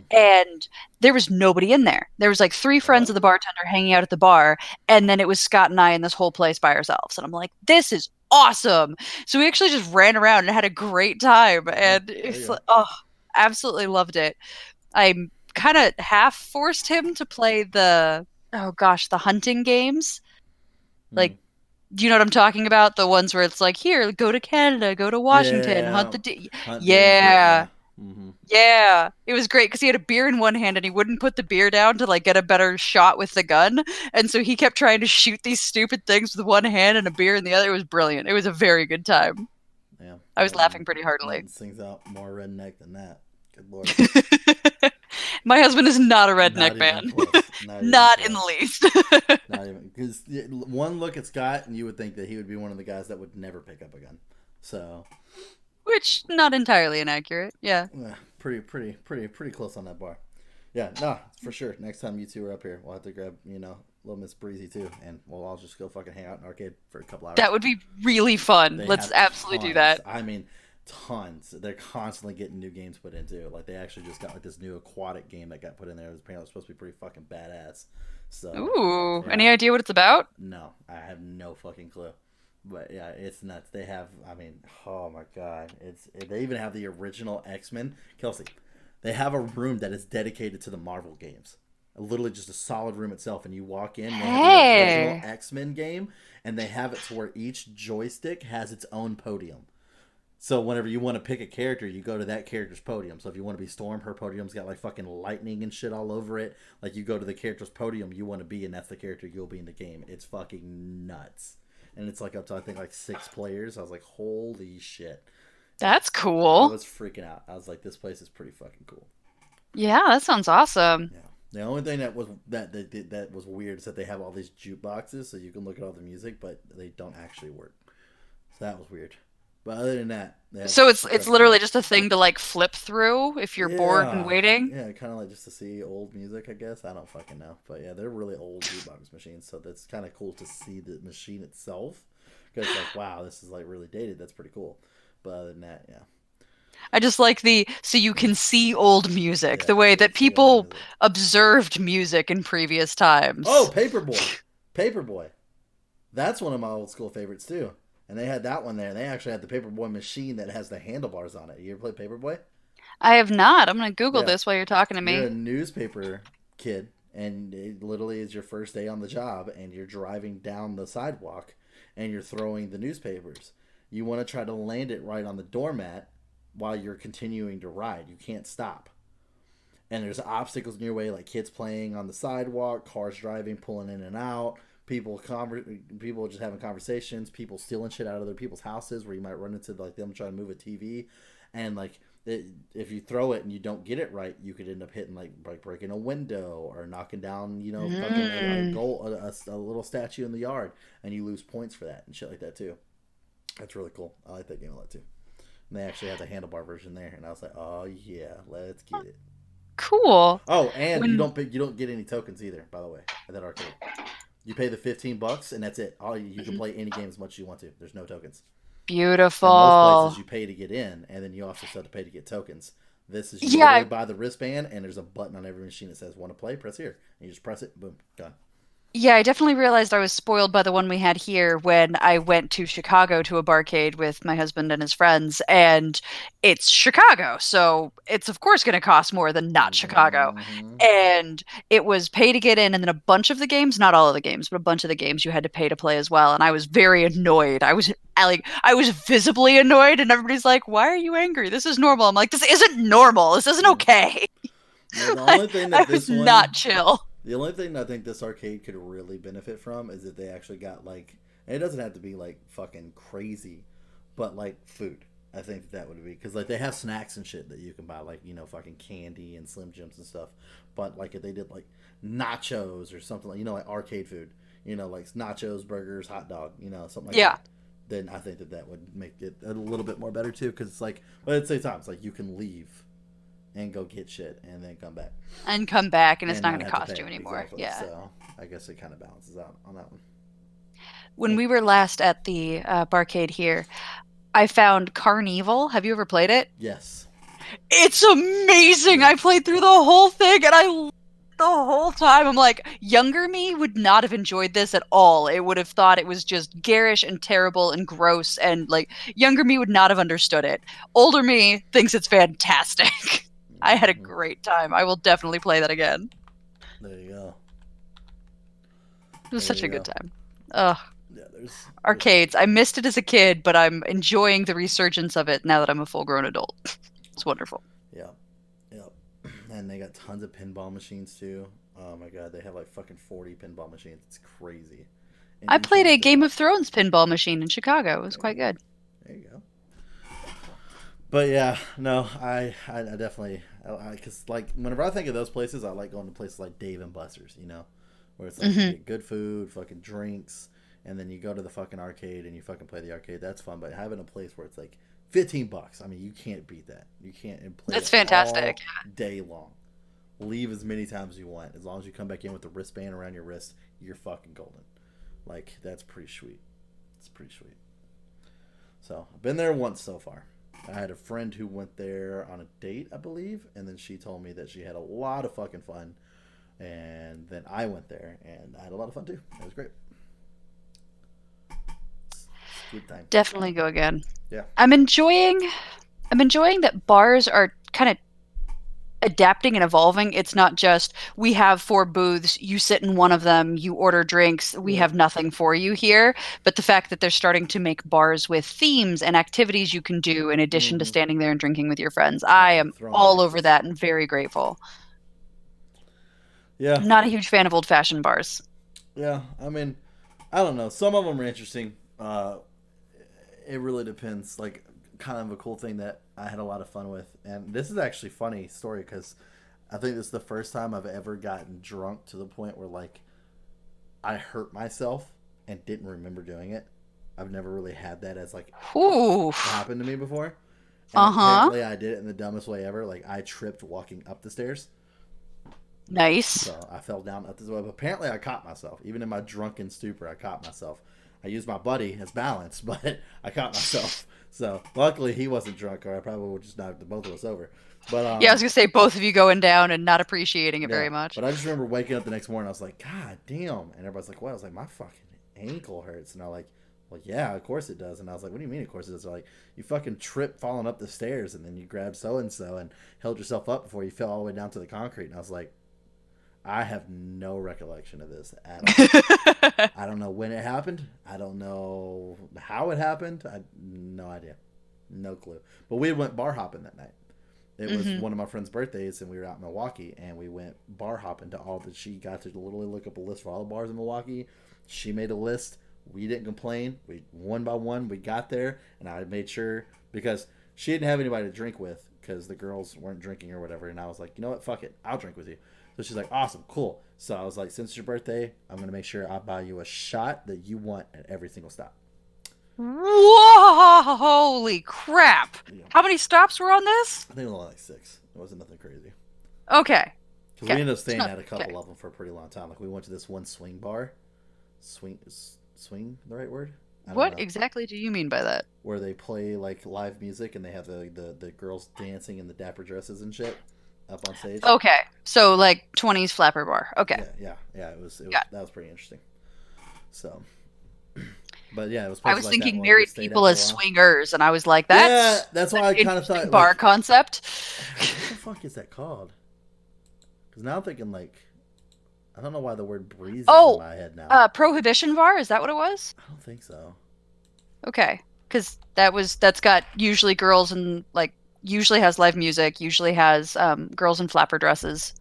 And there was nobody in there. There was like three friends of the bartender hanging out at the bar, and then it was Scott and I in this whole place by ourselves. And I'm like, this is awesome. So we actually just ran around and had a great time, and it's like, oh, absolutely loved it. I kind of half forced him to play the hunting games. Like, do you know what I'm talking about? The ones where it's like, here, go to Canada, go to Washington, hunt the yeah. Mm-hmm. Yeah, it was great because he had a beer in one hand and he wouldn't put the beer down to like get a better shot with the gun, and so he kept trying to shoot these stupid things with one hand and a beer in the other. It was brilliant. It was a very good time. Yeah, I was laughing pretty heartily. Sings out more redneck than that. Good lord. My husband is not a redneck man. Not in the least. Not even because one look at Scott and you would think that he would be one of the guys that would never pick up a gun. So. Which, not entirely inaccurate. Yeah. Pretty close on that bar. Yeah, no, for sure. Next time you two are up here, we'll have to grab, little Miss Breezy too, and we'll all just go fucking hang out in arcade for a couple hours. That would be really fun. Let's absolutely do that. I mean, tons. They're constantly getting new games put into. Like, they actually just got like this new aquatic game that got put in there. It was apparently supposed to be pretty fucking badass. So. Ooh, yeah. Any idea what it's about? No, I have no fucking clue. But yeah, it's nuts. They have, I mean, oh my god, they even have the original X-Men. Kelsey, they have a room that is dedicated to the Marvel games. Literally just a solid room itself, and you walk in, they have the original X-Men game, and they have it to where each joystick has its own podium. So whenever you want to pick a character, you go to that character's podium. So if you want to be Storm, her podium's got like fucking lightning and shit all over it. Like you go to the character's podium you want to be, and that's the character you'll be in the game. It's fucking nuts. And it's like up to I think like 6 players. I was like, holy shit. That's cool. I was freaking out. I was like, this place is pretty fucking cool. Yeah, that sounds awesome. Yeah. The only thing that was that was weird is that they have all these jukeboxes so you can look at all the music, but they don't actually work. So that was weird. But other than that, so it's literally just a thing to like flip through if you're bored and waiting. Yeah, kind of like just to see old music, I guess. I don't fucking know, but yeah, they're really old jukebox machines, so that's kind of cool to see the machine itself. Because like, wow, this is like really dated. That's pretty cool. But other than that, yeah. I just like so you can see old music, the way that people observed music in previous times. Oh, Paperboy. That's one of my old school favorites too. And they had that one there. And they actually had the Paperboy machine that has the handlebars on it. You ever play Paperboy? I have not. I'm going to Google this while you're talking to me. You're a newspaper kid, and it literally is your first day on the job, and you're driving down the sidewalk, and you're throwing the newspapers. You want to try to land it right on the doormat while you're continuing to ride. You can't stop. And there's obstacles in your way, like kids playing on the sidewalk, cars driving, pulling in and out, people just having conversations, people stealing shit out of other people's houses where you might run into like them trying to move a TV. And like if you throw it and you don't get it right, you could end up hitting like breaking a window or knocking down, fucking a little statue in the yard, and you lose points for that and shit like that too. That's really cool. I like that game a lot too. And they actually had the handlebar version there, and I was like, oh yeah, let's get it. Cool. Oh, and you don't get any tokens either, by the way, at that arcade. You pay the $15 and that's it. You can play any game as much as you want to. There's no tokens. Beautiful. And most places you pay to get in, and then you also still have to pay to get tokens. This is you literally buy the wristband, and there's a button on every machine that says "Want to play?" Press here, and you just press it. Boom, done. Yeah, I definitely realized I was spoiled by the one we had here when I went to Chicago to a barcade with my husband and his friends, and it's Chicago, so it's of course going to cost more than not Chicago. Mm-hmm. And it was pay to get in, and then a bunch of the games, not all of the games, but a bunch of the games you had to pay to play as well. And I was very annoyed. I was visibly annoyed, and everybody's like, "Why are you angry? This is normal." I'm like, "This isn't normal. This isn't okay." Yeah, the only thing that I was not chill. The only thing I think this arcade could really benefit from is that they actually got like, and it doesn't have to be like fucking crazy, but like food. I think that would be, because like they have snacks and shit that you can buy, like, fucking candy and Slim Jims and stuff. But like if they did like nachos or something, like, like arcade food, like nachos, burgers, hot dog, something like that. Then I think that would make it a little bit more better too, because it's like, but at the same time, it's like you can leave and go get shit and then come back. And it's not going to cost you anymore. Exactly. Yeah. So I guess it kind of balances out on that one. When we were last at the barcade here, I found Carnival. Have you ever played it? Yes. It's amazing. I played through the whole thing, and the whole time I'm like, younger me would not have enjoyed this at all. It would have thought it was just garish and terrible and gross, and like younger me would not have understood it. Older me thinks it's fantastic. I had a great time. I will definitely play that again. There you go. It was such a good time. Ugh. Yeah, arcades. I missed it as a kid, but I'm enjoying the resurgence of it now that I'm a full-grown adult. It's wonderful. Yeah. And they got tons of pinball machines too. Oh my god, they have like fucking 40 pinball machines. It's crazy. And I played a Game of Thrones pinball machine in Chicago. It was quite good. There you go. But yeah, no, I definitely, because like whenever I think of those places, I like going to places like Dave and Buster's, where it's like you get good food, fucking drinks, and then you go to the fucking arcade and you fucking play the arcade. That's fun. But having a place where it's like $15, I mean, you can't beat that. You can't play. That's fantastic. All day long. Leave as many times as you want. As long as you come back in with the wristband around your wrist, you're fucking golden. Like, that's pretty sweet. It's pretty sweet. So I've been there once so far. I had a friend who went there on a date, I believe, and then she told me that she had a lot of fucking fun. And then I went there, and I had a lot of fun too. It was great. Good time. Definitely go again. Yeah. I'm enjoying that bars are kind of adapting and evolving. It's not just we have 4 booths, you sit in one of them, you order drinks, we have nothing for you here. But the fact that they're starting to make bars with themes and activities you can do in addition to standing there and drinking with your friends. I am all over that and very grateful. Yeah. I'm not a huge fan of old-fashioned bars. Yeah, I mean, I don't know. Some of them are interesting. It really depends. Like, kind of a cool thing that I had a lot of fun with. And this is actually a funny story because I think this is the first time I've ever gotten drunk to the point where, like, I hurt myself and didn't remember doing it. I've never really had that as, like, happened to me before. And apparently I did it in the dumbest way ever. Like, I tripped walking up the stairs. Nice. So I fell down up this way. But apparently I caught myself. Even in my drunken stupor, I caught myself. I used my buddy as balance, but I caught myself. So luckily he wasn't drunk, or I probably would just knocked both of us over. But yeah, I was gonna say both of you going down and not appreciating it very much. But I just remember waking up the next morning. I was like, God damn! And everybody's like, "What?" I was like, "My fucking ankle hurts." And I'm like, "Well, yeah, of course it does." And I was like, "What do you mean, of course it does?" They're like, "You fucking tripped falling up the stairs, and then you grabbed so and so and held yourself up before you fell all the way down to the concrete." And I was like, I have no recollection of this at all. I don't know when it happened. I don't know how it happened. No idea. No clue. But we went bar hopping that night. It was one of my friend's birthdays, and we were out in Milwaukee, and we went bar hopping to all the... She got to literally look up a list for all the bars in Milwaukee. She made a list. We didn't complain. We one by one, we got there, and I made sure... Because she didn't have anybody to drink with, because the girls weren't drinking or whatever, and I was like, you know what? Fuck it. I'll drink with you. So she's like, awesome, cool. So I was like, since it's your birthday, I'm going to make sure I buy you a shot that you want at every single stop. Whoa, holy crap. Yeah. How many stops were on this? I think it was only like 6. It wasn't nothing crazy. Okay. Because we ended up staying at a couple of them for a pretty long time. Like, we went to this one swing bar. Swing the right word? What exactly do you mean by that? Where they play, like, live music and they have the girls dancing in the dapper dresses and shit. Up on stage. Okay, so like 20s flapper bar. Okay. Yeah. It was that was pretty interesting. So, but yeah, it was. I was thinking married people as swingers, and I was like, that's why I kind of thought bar concept. What the fuck is that called? Because now I'm thinking like, I don't know why the word breeze is in my head now. Prohibition bar, is that what it was? I don't think so. Okay, because that's got usually girls and like. Usually has live music, usually has girls in flapper dresses.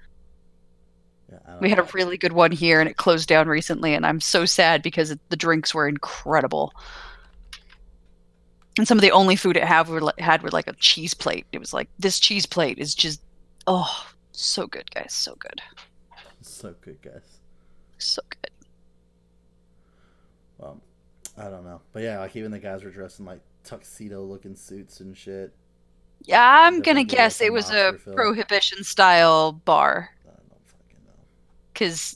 Yeah, we had a really good one here, and it closed down recently, and I'm so sad because the drinks were incredible. And some of the only food it had were like a cheese plate. It was like, this cheese plate is just, so good, guys, so good. So good, guys. So good. Well, I don't know. But yeah, like even the guys were dressed in like tuxedo-looking suits and shit. Yeah, I'm gonna guess it was a prohibition style bar. I don't fucking know. Cause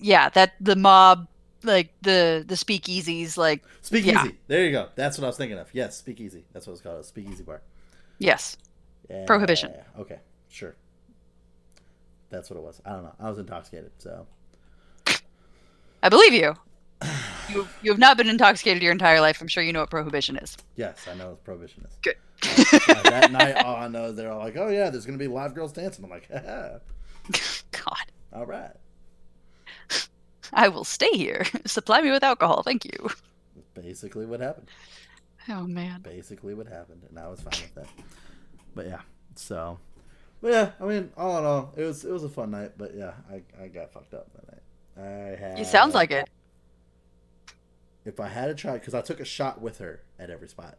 the mob, like the speakeasies, like speakeasy. Yeah. There you go. That's what I was thinking of. Yes, speakeasy. That's what it's called. A speakeasy bar. Yes. Prohibition. Okay, sure. That's what it was. I don't know. I was intoxicated, so. I believe you. You have not been intoxicated your entire life. I'm sure you know what prohibition is. Yes, I know what prohibition is. Good. That night, all I know is they're all like, "Oh yeah, there's gonna be live girls dancing." I'm like, "God, all right, I will stay here. Supply me with alcohol, thank you." That's basically what happened. Oh man. Basically what happened, and I was fine with that. But yeah, so, but yeah, I mean, all in all, it was a fun night. But yeah, I got fucked up that night. It sounds like it. If I had to try, because I took a shot with her at every spot.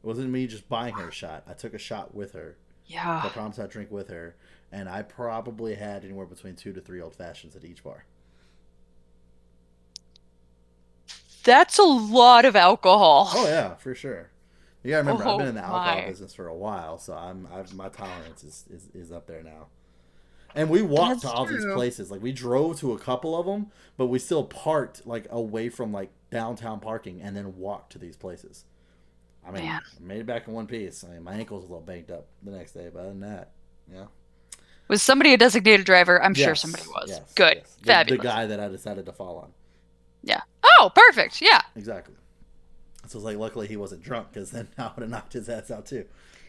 It wasn't me just buying her a shot. I took a shot with her. Yeah. I promised I'd drink with her. And I probably had anywhere between 2 to 3 old fashions at each bar. That's a lot of alcohol. Oh, yeah, for sure. You gotta remember, I've been in the alcohol business for a while, so my tolerance is up there now. And we walked to all these places. Like, we drove to a couple of them, but we still parked, like, away from, like, downtown parking and then walked to these places. I mean, I made it back in one piece. I mean, my ankle was a little banged up the next day, but other than that, yeah. Was somebody a designated driver? I'm sure somebody was. Yes, good. Yes. Fabulous. The guy that I decided to fall on. Yeah. Oh, perfect. Yeah. Exactly. So it's like, luckily he wasn't drunk, because then I would have knocked his ass out too.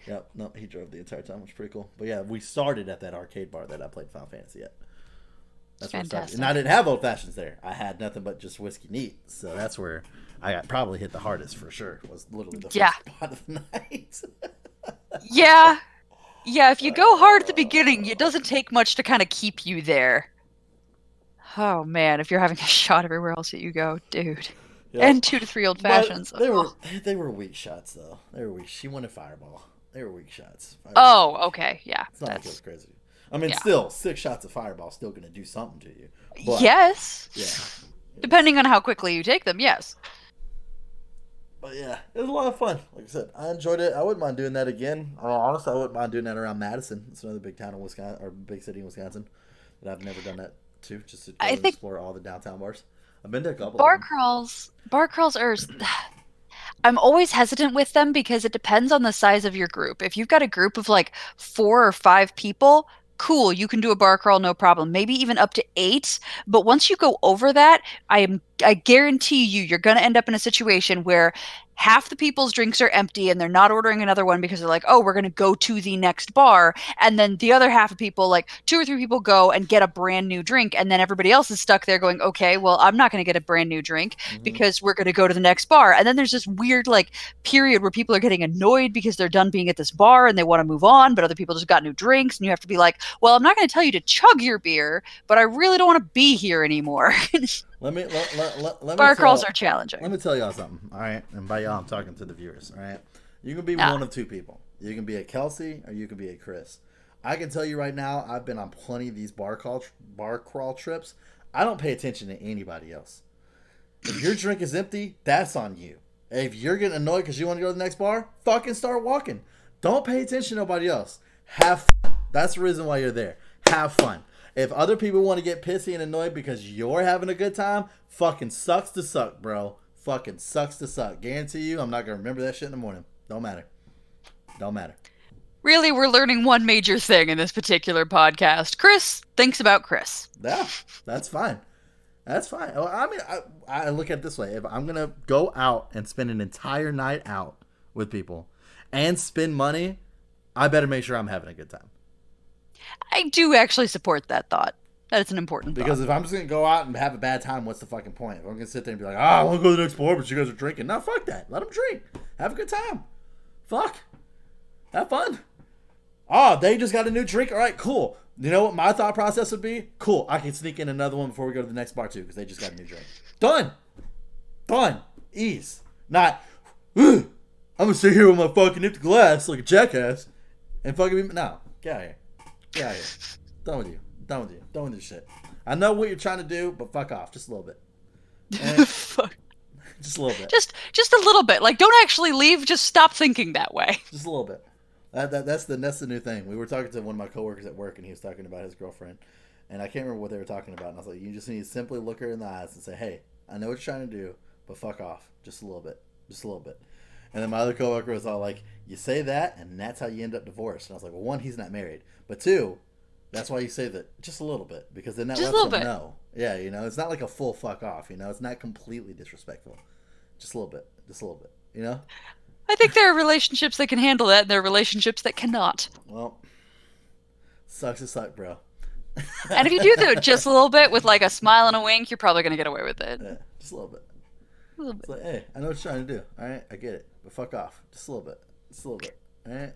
Yep. No, he drove the entire time. It was pretty cool. But yeah, we started at that arcade bar that I played Final Fantasy at. That's where fantastic. And I didn't have old fashions there. I had nothing but just whiskey neat. So that's where I got probably hit the hardest for sure. Was literally the first spot of the night. Yeah. Yeah, if you go hard at the beginning, it doesn't take much to kind of keep you there. Oh man, if you're having a shot everywhere else that you go, dude. Yep. And 2 to 3 old fashions. They were weak shots though. They were weak. She wanted Fireball. They were weak shots. Fireball. Oh, okay, yeah. It's not like it was crazy. I mean, still 6 shots of Fireball still going to do something to you. But, yes. Yeah. Depending on how quickly you take them, yes. But yeah, it was a lot of fun. Like I said, I enjoyed it. I wouldn't mind doing that again. Honestly, I wouldn't mind doing that around Madison. It's another big town in Wisconsin, or big city in Wisconsin, that I've never done that to. Just to explore all the downtown bars. I've been to a couple. Bar crawls are. I'm always hesitant with them because it depends on the size of your group. If you've got a group of like 4 or 5 people, cool, you can do a bar crawl, no problem. Maybe even up to 8. But once you go over that, I guarantee you're going to end up in a situation where half the people's drinks are empty and they're not ordering another one because they're like, oh, we're going to go to the next bar. And then the other half of people, like 2 or 3 people go and get a brand new drink. And then everybody else is stuck there going, okay, well, I'm not going to get a brand new drink because we're going to go to the next bar. And then there's this weird like period where people are getting annoyed because they're done being at this bar and they want to move on, but other people just got new drinks. And you have to be like, well, I'm not going to tell you to chug your beer, but I really don't want to be here anymore. Let me bar crawls are challenging. Let me tell y'all something, all right? And by y'all, I'm talking to the viewers, all right? You can be one of 2 people. You can be a Kelsey or you can be a Chris. I can tell you right now, I've been on plenty of these bar crawl trips. I don't pay attention to anybody else. If your drink is empty, that's on you. If you're getting annoyed because you want to go to the next bar, fucking start walking. Don't pay attention to nobody else. Have fun. That's the reason why you're there. Have fun. If other people want to get pissy and annoyed because you're having a good time, fucking sucks to suck, bro. Fucking sucks to suck. Guarantee you, I'm not going to remember that shit in the morning. Don't matter. Don't matter. Really, we're learning one major thing in this particular podcast. Chris thinks about Chris. Yeah, that's fine. That's fine. I mean, I look at it this way. If I'm going to go out and spend an entire night out with people and spend money, I better make sure I'm having a good time. I do actually support that thought. That it's an important thought. Because if I'm just going to go out and have a bad time, what's the fucking point? If I'm going to sit there and be like, I want to go to the next bar, but you guys are drinking. No, fuck that. Let them drink. Have a good time. Fuck. Have fun. Oh, they just got a new drink? All right, cool. You know what my thought process would be? Cool. I can sneak in another one before we go to the next bar, too, because they just got a new drink. Done. Done. Ease. Not, I'm going to sit here with my fucking empty glass like a jackass and fucking be... No. Get out of here. Get out of here. Done with you. Done with you. Done with your shit. I know what you're trying to do, but fuck off. Just a little bit. Fuck. Just a little bit. Just a little bit. Like, don't actually leave. Just stop thinking that way. Just a little bit. That's the new thing. We were talking to one of my coworkers at work, and he was talking about his girlfriend, and I can't remember what they were talking about. And I was like, you just need to simply look her in the eyes and say, hey, I know what you're trying to do, but fuck off. Just a little bit. Just a little bit. And then my other coworker was all like, you say that, and that's how you end up divorced. And I was like, well, 1, he's not married, but 2, that's why you say that just a little bit, because then that lets them know. Yeah, you know, it's not like a full fuck off. You know, it's not completely disrespectful. Just a little bit. Just a little bit. You know. I think there are relationships that can handle that, and there are relationships that cannot. Well, sucks to suck, bro. And if you do just a little bit with like a smile and a wink, you're probably gonna get away with it. Yeah, just a little bit. A little bit. It's like, hey, I know what you're trying to do. All right, I get it, but fuck off. Just a little bit. Just a little bit. All right.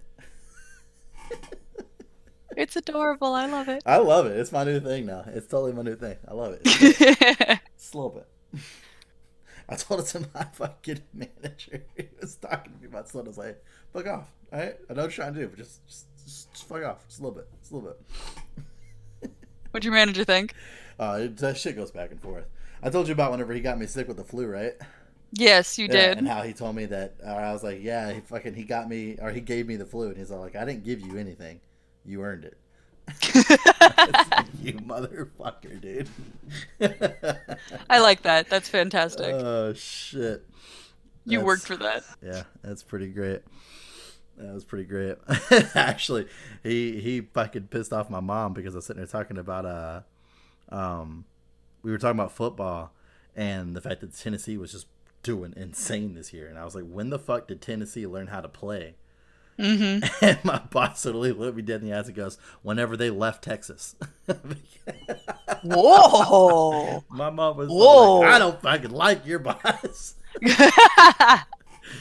It's adorable. I love it. I love it. It's my new thing now. It's totally my new thing. I love it. Just a little bit. I told it to my fucking manager. He was talking to me about something. I was like, fuck off. All right? I know what you're trying to do, but just fuck off. Just a little bit. Just a little bit. What'd your manager think? That shit goes back and forth. I told you about whenever he got me sick with the flu, right? Yes, you did. And how he told me that. I was like, yeah, he got me, or he gave me the flu. And he's all like, I didn't give you anything. You earned it. You motherfucker, dude. I like that. That's fantastic. Oh shit. You worked for that. Yeah, that's pretty great. That was pretty great. Actually, he fucking pissed off my mom because I was sitting there talking about we were talking about football and the fact that Tennessee was just doing insane this year, and I was like, when the fuck did Tennessee learn how to play? Mm-hmm. And my boss totally looked me dead in the eyes and goes, whenever they left Texas. Whoa. My mom was like, I don't fucking like your boss.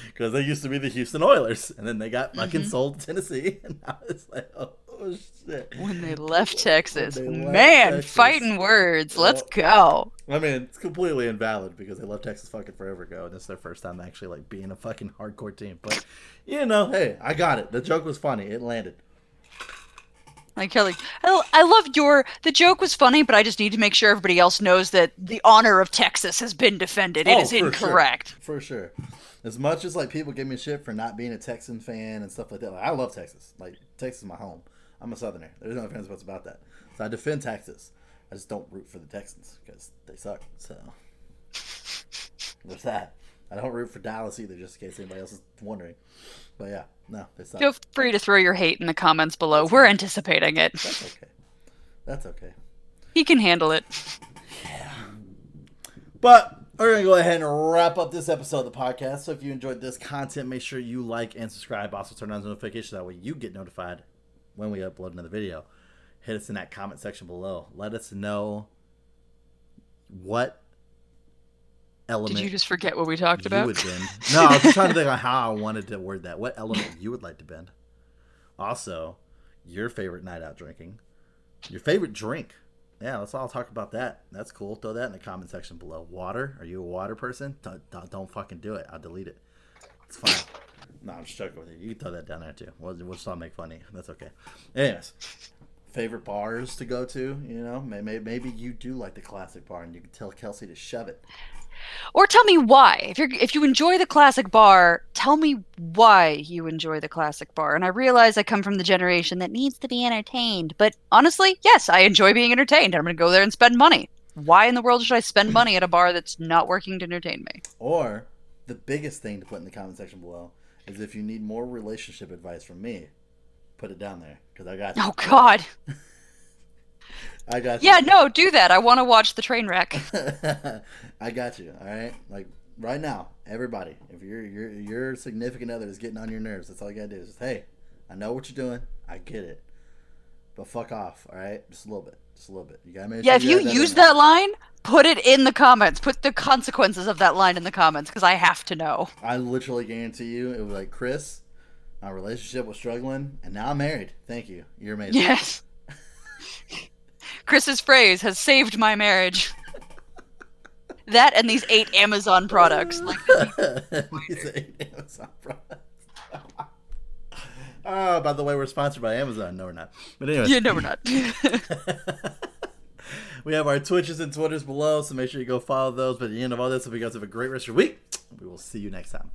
Because they used to be the Houston Oilers. And then they got fucking sold to Tennessee. And I was like, oh shit. When they left Texas. Texas. Fighting words. Let's go. I mean, it's completely invalid because they left Texas fucking forever ago. And this is their first time actually like being a fucking hardcore team. But, you know, hey, I got it. The joke was funny. It landed. Like Kelly, I love the joke was funny, but I just need to make sure everybody else knows that the honor of Texas has been defended. It is incorrect. Sure. For sure. As much as like people give me shit for not being a Texan fan and stuff like that, like, I love Texas. Like, Texas is my home. I'm a Southerner. There's no offense about that. So I defend Texas. I just don't root for the Texans because they suck. So there's that. I don't root for Dallas either, just in case anybody else is wondering. But yeah, no, they suck. Feel free to throw your hate in the comments below. We're anticipating it. That's okay. He can handle it. Yeah. But we're going to go ahead and wrap up this episode of the podcast. So if you enjoyed this content, make sure you like and subscribe. Also turn on the notifications. That way you get notified when we upload another video. Hit us in that comment section below. Let us know what element. Did you just forget what we talked about? Would bend. No, I was just trying to think on how I wanted to word that. What element you would like to bend. Also, your favorite night out drinking. Your favorite drink. Yeah, let's all talk about that. That's cool. Throw that in the comment section below. Water? Are you a water person? Don't fucking do it. I'll delete it. It's fine. No, I'm just joking with you. You can throw that down there too. We'll just all make funny. That's okay. Anyways, favorite bars to go to? You know, maybe you do like the classic bar, and you can tell Kelsey to shove it. Or tell me why. If you enjoy the classic bar, tell me why you enjoy the classic bar. And I realize I come from the generation that needs to be entertained. But honestly, yes, I enjoy being entertained. I'm going to go there and spend money. Why in the world should I spend money at a bar that's not working to entertain me? Or the biggest thing to put in the comment section below is if you need more relationship advice from me, put it down there because I got you. Oh, God. I got you. Yeah, no, do that. I want to watch the train wreck. I got you. All right, like right now, everybody. If your significant other is getting on your nerves, that's all you gotta do. Is just, hey, I know what you're doing. I get it, but fuck off. All right, just a little bit. You gotta make sure. Yeah, if you use that line, put it in the comments. Put the consequences of that line in the comments because I have to know. I literally guarantee you, it was like, Chris, my relationship was struggling, and now I'm married. Thank you. You're amazing. Yes. Chris's phrase has saved my marriage. That and these 8 Amazon products. These 8 Amazon products. Oh, by the way, we're sponsored by Amazon. No, we're not. But anyway. Yeah, no, we're not. We have our Twitches and Twitters below, so make sure you go follow those. But at the end of all this, hope you guys have a great rest of your week. We will see you next time.